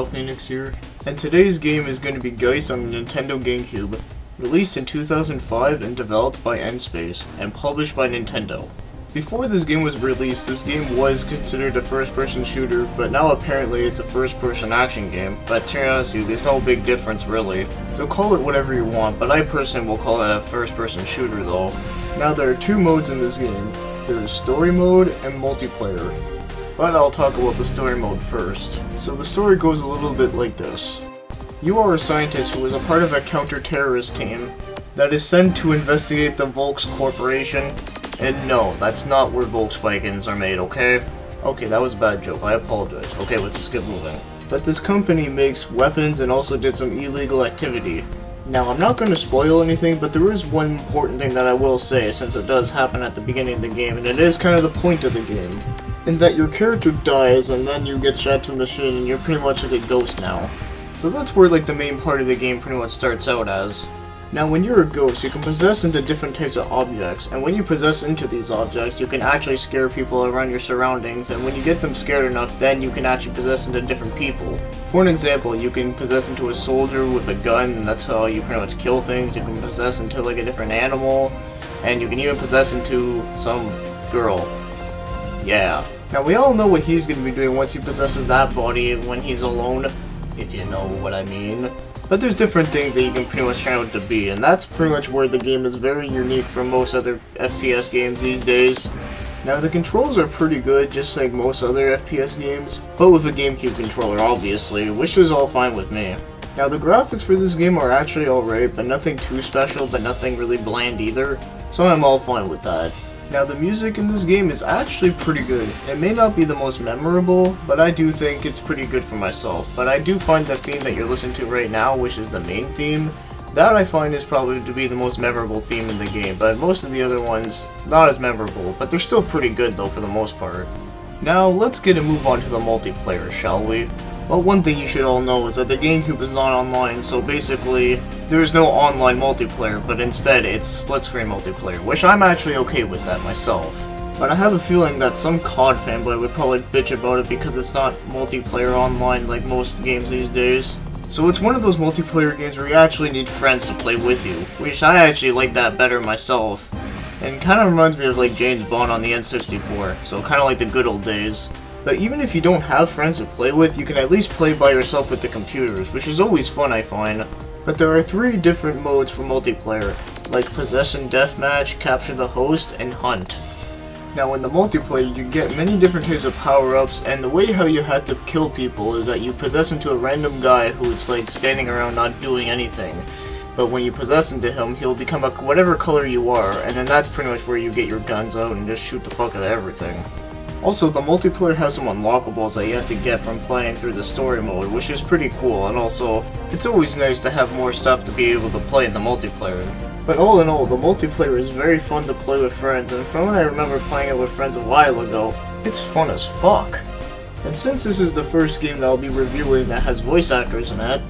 Biophoenix here, and today's game is going to be Geist on the Nintendo Gamecube, released in 2005 and developed by N-Space, and published by Nintendo. Before this game was released, this game was considered a first-person shooter, but now apparently it's a first-person action game. But to be honest with you, there's no big difference really. So call it whatever you want, but I personally will call it a first-person shooter though. Now there are two modes in this game. There is story mode and multiplayer. But I'll talk about the story mode first. So the story goes a little bit like this. You are a scientist who is a part of a counter-terrorist team that is sent to investigate the Volks Corporation. And no, that's not where Volkswagens are made, okay? Okay, that was a bad joke, I apologize. Okay, let's just get moving. But this company makes weapons and also did some illegal activity. Now, I'm not going to spoil anything, but there is one important thing that I will say, since it does happen at the beginning of the game, and it is kind of the point of the game. In that your character dies, and then you get shot to a machine, and you're pretty much like a ghost now. So that's where like the main part of the game pretty much starts out as. Now when you're a ghost, you can possess into different types of objects, and when you possess into these objects, you can actually scare people around your surroundings, and when you get them scared enough, then you can actually possess into different people. For an example, you can possess into a soldier with a gun, and that's how you pretty much kill things. You can possess into like a different animal, and you can even possess into some girl. Yeah. Now we all know what he's going to be doing once he possesses that body when he's alone, if you know what I mean. But there's different things that you can pretty much try out to be, and that's pretty much where the game is very unique from most other FPS games these days. Now the controls are pretty good, just like most other FPS games, but with a GameCube controller obviously, which is all fine with me. Now the graphics for this game are actually alright, but nothing too special, but nothing really bland either, so I'm all fine with that. Now the music in this game is actually pretty good. It may not be the most memorable, but I do think it's pretty good for myself. But I do find the theme that you're listening to right now, which is the main theme, that I find is probably to be the most memorable theme in the game, but most of the other ones, not as memorable, but they're still pretty good though for the most part. Now let's get a move on to the multiplayer, shall we? Well, one thing you should all know is that the GameCube is not online, so basically, there is no online multiplayer, but instead it's split-screen multiplayer, which I'm actually okay with that myself. But I have a feeling that some COD fanboy would probably bitch about it because it's not multiplayer online like most games these days. So it's one of those multiplayer games where you actually need friends to play with you, which I actually like that better myself. And kind of reminds me of like James Bond on the N64, so kind of like the good old days. But even if you don't have friends to play with, you can at least play by yourself with the computers, which is always fun I find. But there are 3 different modes for multiplayer, like Possession Deathmatch, Capture the Host, and Hunt. Now in the multiplayer you get many different types of power-ups, and the way how you have to kill people is that you possess into a random guy who's like standing around not doing anything. But when you possess into him, he'll become whatever color you are, and then that's pretty much where you get your guns out and just shoot the fuck out of everything. Also, the multiplayer has some unlockables that you have to get from playing through the story mode, which is pretty cool, and also, it's always nice to have more stuff to be able to play in the multiplayer. But all in all, the multiplayer is very fun to play with friends, and from when I remember playing it with friends a while ago, it's fun as fuck. And since this is the first game that I'll be reviewing that has voice actors in it,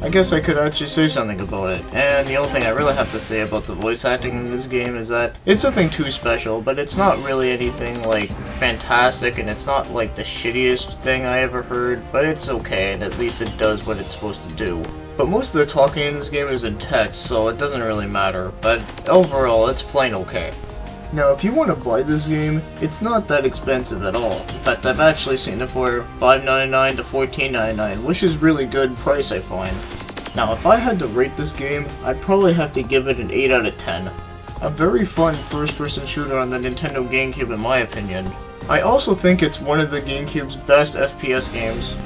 I guess I could actually say something about it. And the only thing I really have to say about the voice acting in this game is that it's nothing too special, but it's not really anything like fantastic, and it's not like the shittiest thing I ever heard, but it's okay, and at least it does what it's supposed to do. But most of the talking in this game is in text, so it doesn't really matter, but overall it's plain okay. Now if you want to buy this game, it's not that expensive at all. In fact, I've actually seen it for $5.99 to $14.99, which is really good price I find. Now if I had to rate this game, I'd probably have to give it an 8 out of 10. A very fun first-person shooter on the Nintendo GameCube in my opinion. I also think it's one of the GameCube's best FPS games.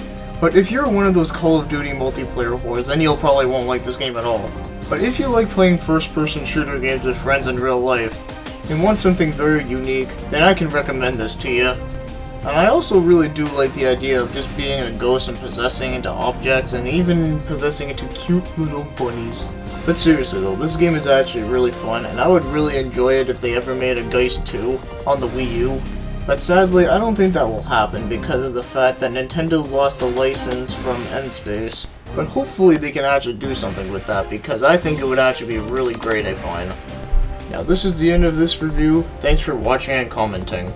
But if you're one of those Call of Duty multiplayer whores, then you'll probably won't like this game at all. But if you like playing first-person shooter games with friends in real life, and want something very unique, then I can recommend this to you. And I also really do like the idea of just being a ghost and possessing into objects, and even possessing into cute little bunnies. But seriously though, this game is actually really fun, and I would really enjoy it if they ever made a Geist 2 on the Wii U. But sadly, I don't think that will happen because of the fact that Nintendo lost the license from N-Space. But hopefully they can actually do something with that, because I think it would actually be really great I find. Now this is the end of this review. Thanks for watching and commenting.